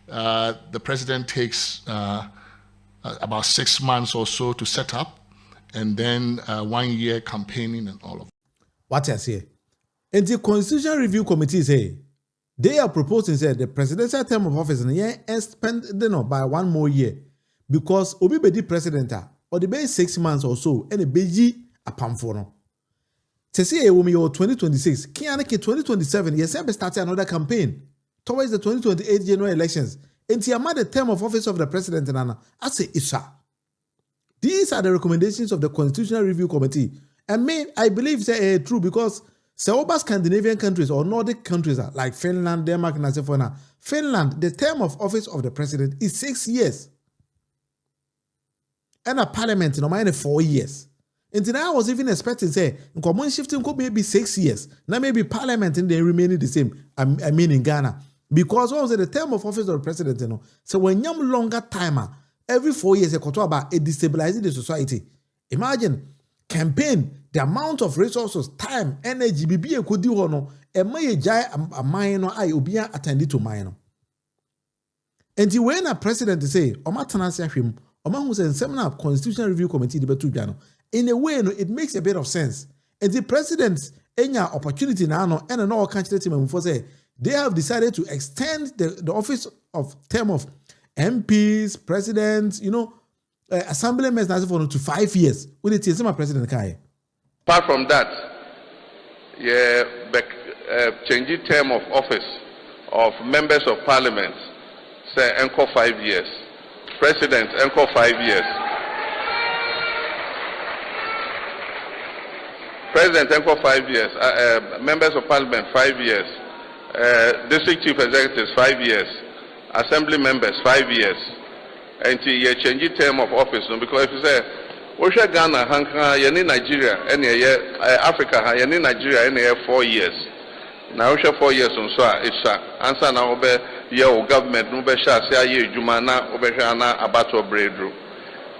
the president takes about 6 months or so to set up, and then 1 year campaigning and all of that. What I say? And the Constitutional Review Committee say they are proposing the presidential term of office and spend by 1 more year because Obi be the president or the be 6 months or so and a beji a pamfono. To say we 2026, Kianaki 2027, yes, I start another campaign towards the 2028 general elections. And the term of office of the president and I say Isha. These are the recommendations of the Constitutional Review Committee. And I believe they're true because some Scandinavian countries or Nordic countries like Finland, Denmark, and so on. Finland, the term of office of the president is 6 years. And a parliament, in 4 years. And then I was even expecting, say, in common shifting could maybe 6 years. Now maybe parliament and they remaining the same. I mean in Ghana. Because what was the term of office of the president? So when you have longer timer, every 4 years, it destabilizing the society. Imagine campaign, the amount of resources, time, energy, BBA could do no, and may jai a minor I will be attended to minor. And when a president say, Omatanasi him, Oman who's in seminar Constitutional Review Committee debate to in a way, it makes a bit of sense. And the president's any opportunity now, and an all country team say they have decided to extend the office of term of MPs, presidents, assembly members to 5 years. When it is my president Kai. Apart from that, changing term of office of members of parliament, say encore 5 years. President encore 5 years. President for 5 years, members of parliament 5 years, district chief executives 5 years, assembly members 5 years, and you change the term of office. Because if you say, Osha Ghana, Hanka, Yeni Nigeria, any Africa, Yeni Nigeria, any 4 years. Now, 4 years on so it's answer now, your government, Nubesha, say, Jumana, Obeshana, Abato Bredru.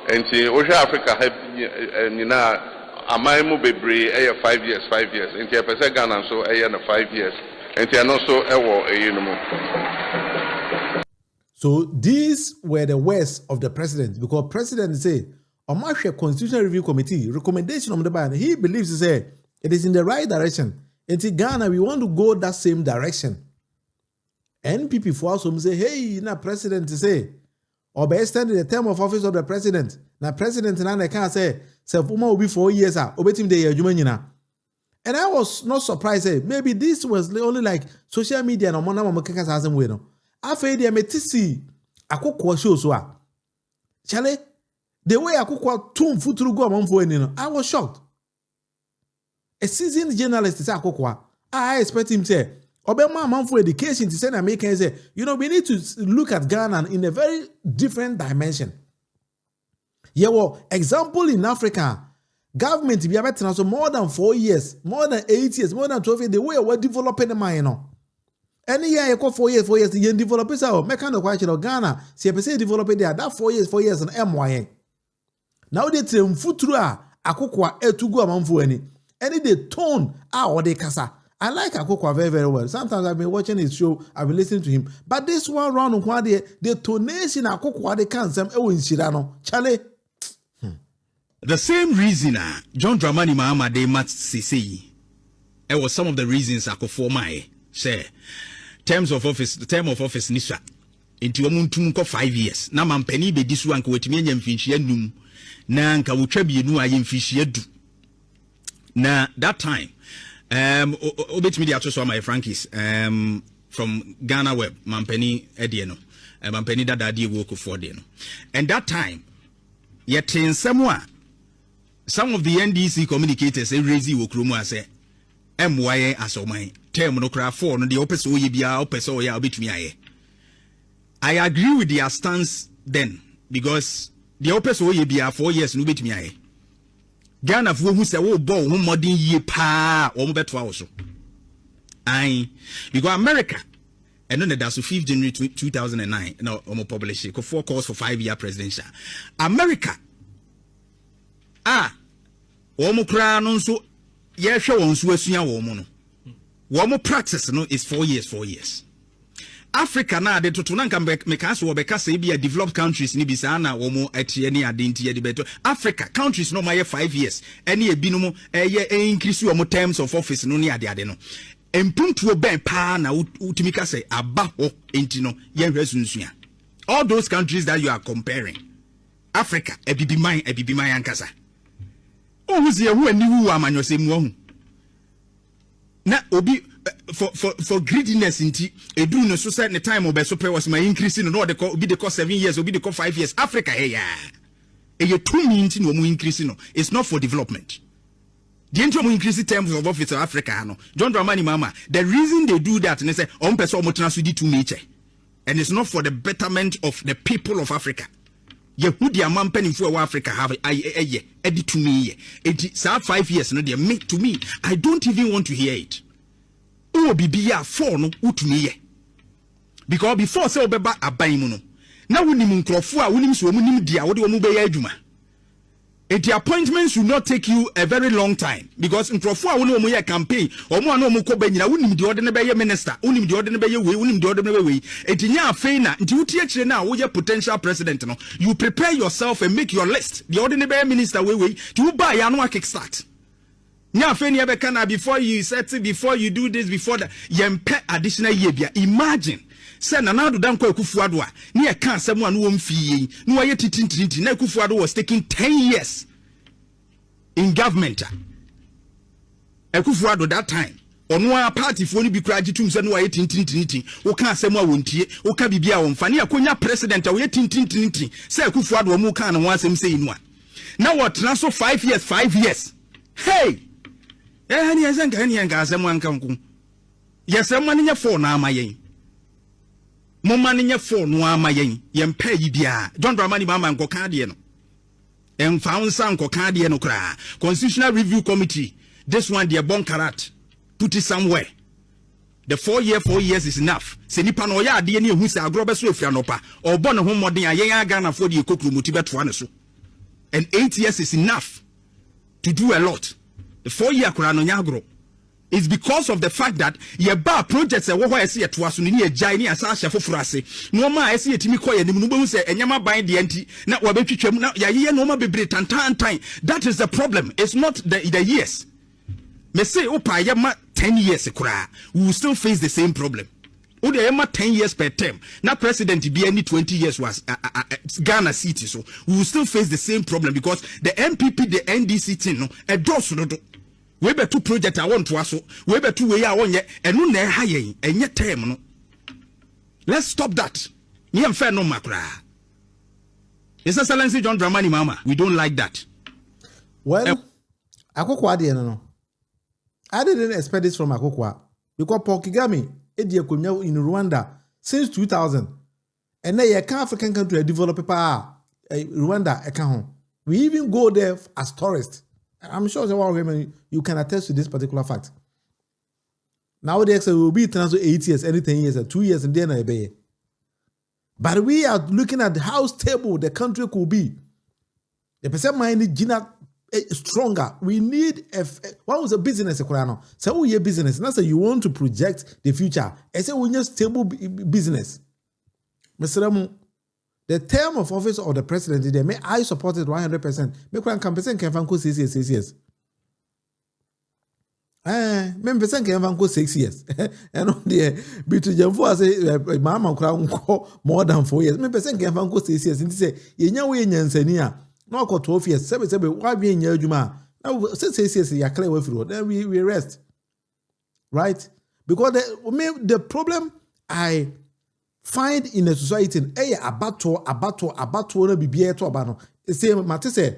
And Osha Africa, Nina. Amaimu bebre 5 years, 5 years. Inti apese Ghana so 5 years. Inti anoso ewo eyinumu. So these were the words of the president, because president say, Omashe Constitutional Review Committee recommendation of the ban. He believes to say it is in the right direction. Inti Ghana, we want to go that same direction. NPP for us say, hey, na president say, or by extending the term of office of the president. Now president and I can't say, Self-Uma will be 4 years. And I was not surprised. Maybe this was only like social media and Mona Makakas has them. I feel they may see a cook show so. Chale, the way I cook two foot through go among for I was shocked. A seasoned journalist is a cook. I expect him to say, Obama man for education to send Americans say, we need to look at Ghana in a very different dimension. Yeah, well, example in Africa, government be better so more than 4 years, more than 8 years, more than 12 years, the way we're developing the mind, Any year you call 4 years, you develop it out. Make kind of question of Ghana, see if say developing there, that 4 years and MYN. Now they tell Futura, Akokwa, to go among for any they tone or they casa. I like Akokwa very, very well. Sometimes I've been watching his show, I've been listening to him. But this one round on the tonation Akokwa they can't say, oh, in Shirano, Chale. The same reason John Dramani Mahama de mat say it was some of the reasons I could for my say term of office nisha into omuntum 5 years na mampani be disu anka wetimi anya mfinhia num na anka wotwa bienu aye mfinhia du na that time obetimi de atoso my Frankies from Ghana Web mampani edie no mampani dada de work for de no and that time yet in some of the NDC communicators raise you okromu ase MYA asomai term no cra 4 no the opese oye bia opese oya obetumi aye. I agree with their stance then because the opese oye bia 4 years no obetumi aye. Ghana fu hu se wo bo hu modern ye pa o mo beto awo so. Ai because America and then that's 5th January 2009 no omo publish it 4 calls for 5-year presidential. America womo kra no nso ye hwe won so asua womo no womo practice no is 4 years. Africa na de toto na meka so obeka say bia developed countries ni bisa na womo atie ni adenti ye de beto Africa countries no ma ye 5 years ene e binom increase womo terms of office no ni ade no empuntuo ben pa na utimi ka say aba ho enti no ye hwe sunsua. All those countries that you are comparing Africa ebibiman ankasa ohuzie hu ani hu amanyose mu hu na obi for greediness inti edu no so say the time obeso pay was my increase no de obi de 7 years obi de 5 years Africa hey e 2 minutes no mu increase no it's not for development the entry mu increase terms of office of Africa no John Dramani Mahama the reason they do that they say on person omotena so di 2 meche and it's not for the betterment of the people of Africa. Yehudi amampeni for Africa have edit to me. It 5 years no dear me to me. I don't even want to hear it. Oh bibia 4 no utumi because before say obeba aban mu no. Na wonimu nkrofo a wonim so omunim dia wo de omu be ya adwuma. The appointments will not take you a very long time because nkrofo a wonim omu ya campaign omu ana omu ko banyina wonim de ordinary be minister wonim de ordinary be we wonim de ordinary we etinya afei na nti wutie kire na wo ye potential president no you prepare yourself and make your list the ordinary be minister we to buy ya no kick start nya afei ne be kana before you set before you do this before that yempe additional year bia imagine say Nanado Danko Kufuado a ne e kan asem anu wom fie no waye titintinti na Kufuado was taking 10 years in government Kufuado that time ono a party fo ni bi kura gitum say no waye titintinti wo kan asem a wontie wo ka bibia wo mfa ne akonya president a wo ye titintinti say Kufuado wo mu kan no asem say inu a na what na so 5 years hey Any Yanka, any Yanka, someone come. Yes, someone in your phone now, my yen. Moman in your phone, no, my yen. Yen pay bia. Don't Dramani Mama and Cocadian. And found some Cocadian cry. Constitutional Review Committee. This one, dear Bonkarat. Put it somewhere. The 4 years is enough. Senipa no ya de ni hu se agrobe so afia nopa. Obo ne ho modern ayen aga na for the kokru motibeto ane so. And 8 years is enough to do a lot. The 4 year kura no nya agro. It's because of the fact that ye ba projects e wo ho ese yeto aso ni agya ni asa ahye foforo ase. No ma ese yetimi koye nim no behu se enyama ban de anti na wa betwitwam na ya ye no ma bebre tantan. That is the problem. It's not the years. Me say opa ye ma 10 years kura, we will still face the same problem. Ode ye ma 10 years per term. Na president be any 20 years was Ghana city, so we will still face the same problem because the NPP, the NDC thing no e dos no do. We be two project I want to aso, we be two way I want ye, enu na ha yen, enye term no. Let's stop that. Ni am fair no makra. His Excellency John Dramani Mama, we don't like that. Well, akokwa de no. I didn't expect this from Akokwa because Paul Kagame in Rwanda since 2000, and then a African country develop Rwanda. We even go there as tourists. I'm sure you can attest to this particular fact. Nowadays, we will be transferred 8 years, any 10 years, 2 years, and then I pay. But we are looking at how stable the country could be. The percent mind Gina stronger. We need what was a business so we business. Now say you want to project the future. I say we need stable business. Mr. The term of office of the president, I support it 100%. Me kwan kan percent can fan ko 6 years. Me percent can fan ko 6 years. And on the bitu jamfo say mama kura more than 4 years. Me percent can fan ko 6 years. Nti say yenya we nyansani a no ko 12 years. Sebe why be nya adwuma. Now 6 years ya clear way through. Then we rest. Right? Because the problem I find in a society abato na bibia to abano. Say mate say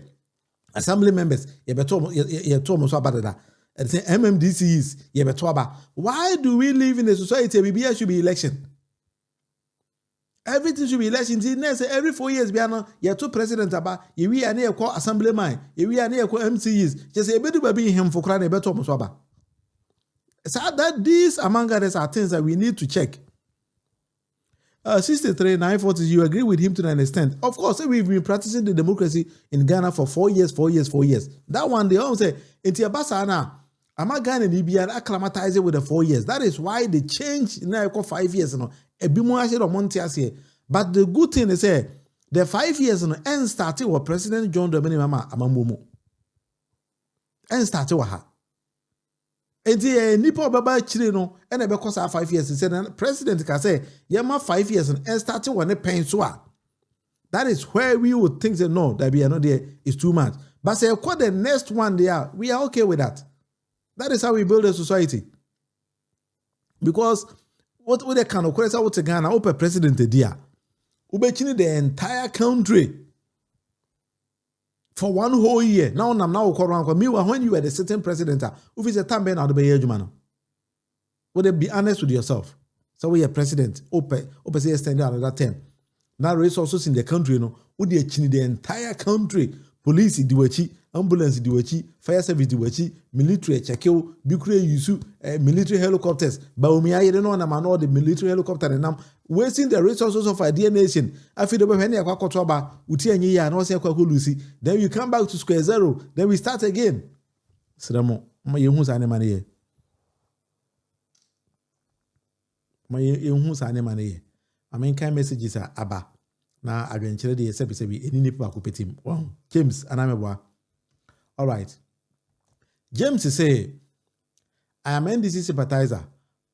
assembly members ye beto so abada. And say MMDCs ye beto aba. Why do we live in a society bibia should be election? Everything should be election. Every 4 years biano ye two president aba ye wi ane call assemblyman ye wi ane call MCs. Just say bedu baby him for kra na beto so aba. So that these among others are things that we need to check. 63, 940, you agree with him to an extent. Of course, we've been practicing the democracy in Ghana for 4 years. That one, they all say, Etiabasana, I'm not Ghana and EBR acclimatized with the 4 years. That is why they changed now 5 years. But the good thing is, the 5 years and started with President John Dramani Mama Amamumu. And started with her. Nipo baba chile no and ebe kosa 5 years. He said president can say yama 5 years and starting when a pain so. That is where we would think that no, that we are not there is too much. But say what the next one there, we are okay with that. That is how we build a society. Because what they can of course out to Ghana open president dia. Ubechini the entire country for 1 whole year. Now when you were the sitting president, if it's a time ben out of the would it be honest with yourself? So we are president, open say extend another term. Now resources in the country, would you change the entire country? Police diwachi, ambulance diwachi, fire service diwachi, military chekeo, bikure yusu, military helicopters. But we are know the military helicopter and now wasting the resources of our dear nation. I feel the when you are kwatoba, uti anyi ya no se kwaku lucy. Then you come back to square zero. Then we start again. Sramo, ma yehu sa ne mane ye. Ma yehu sa ne mane ye. I mean kind messages are aba. Na adwenkyere de sebi eni nipa akopetim. Wow. James anamebwa. All right. James say, I am NDC sympathizer,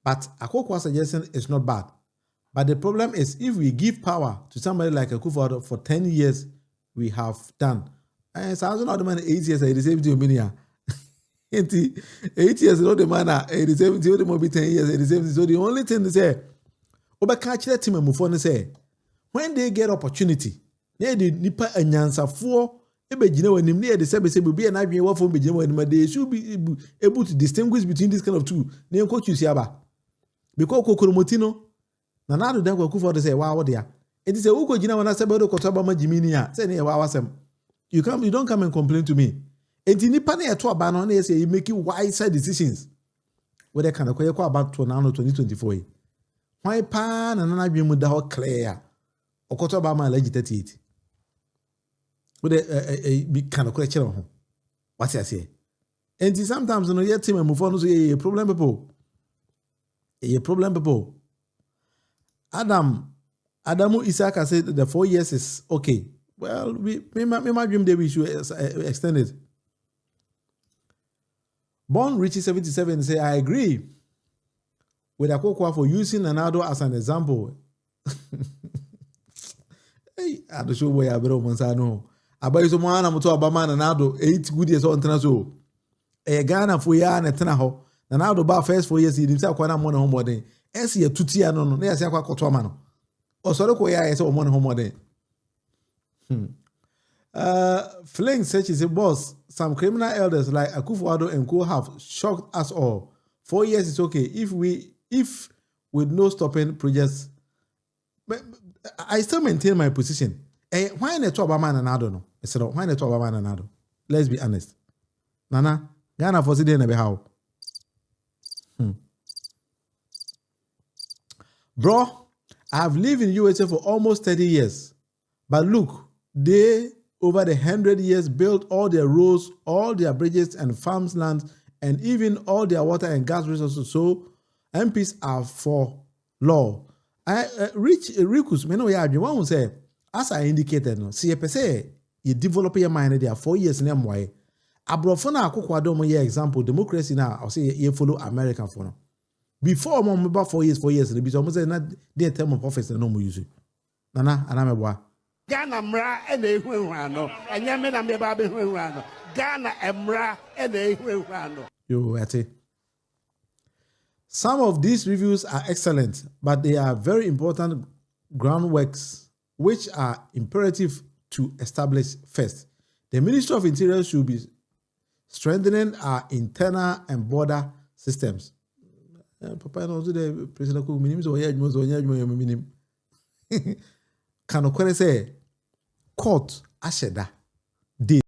but Akokwa suggestion is not bad. But the problem is if we give power to somebody like Akufo for 10 years, we have done. And so I don't know the man 8 years, I received you minia. 8 years, not the man, I received you more 10 years, I received. So the only thing they say, Obakach let him move on and say, when they get opportunity, they did nipa anyansa for ebegyina wanim ne de sebe be na adwen wafo begyina wanim they should be able to distinguish between this kind of two na enko choose aba because kokoromoti no na do den Akufo-Addo say wa wo dia it is a uko gina wana sebe do kotoba ma jimini a say na wa wasem you don't come and complain to me enti nipa na eto aba no na say you make wiser decisions where they can akwa about to now 2024 why pa na adwen mu da ho clear okotoba ma legitimate where be kind of question ho what I say and sometimes you know your team move on so a problem people Adamu Isaka said the 4 years is okay. Well, my dream day we should extend it. Born Richie 77 say I agree with Akokwa for using Nanado as an example. Hey, I don't show where I better Monsano. About so man I'm to Obama Nanado 8 good years on Tanaso. A Ghana for ya and a Tanaho. Nanado bar first 4 years he himself quite a money home day. Esi tutia no na yase akwa kotoma no osoro ko ya yase omo ne homo den Fling says boss some criminal elders like Akufo-Addo and co have shocked us all. 4 years is okay if with no stopping projects, but I still maintain my position. Why not talk about man and Ado no I said why not talk about man and Ado, let's be honest. Nana Ghana for today na be how Bro, I've lived in USA for almost 30 years. But look, they, over the 100 years, built all their roads, all their bridges and farmlands, and even all their water and gas resources. So, MPs are for law. Rikus, me know one will say, as I indicated, no, see, you develop your mind there 4 years in MY. Abrofona Akufo-Addo mo example, democracy now, I'll say you follow American for now. Before about 4 years, it be almost not their term of office and no more use. Nana, and I'm a boy. Ghana mra and a no, and Yaman and Baby Rano. Ghana emra and a rano. You at it. Some of these reviews are excellent, but they are very important groundworks which are imperative to establish first. The Ministry of Interior should be strengthening our internal and border systems. Papa knows the president who minimum so here was on your minimum. Can say court asheda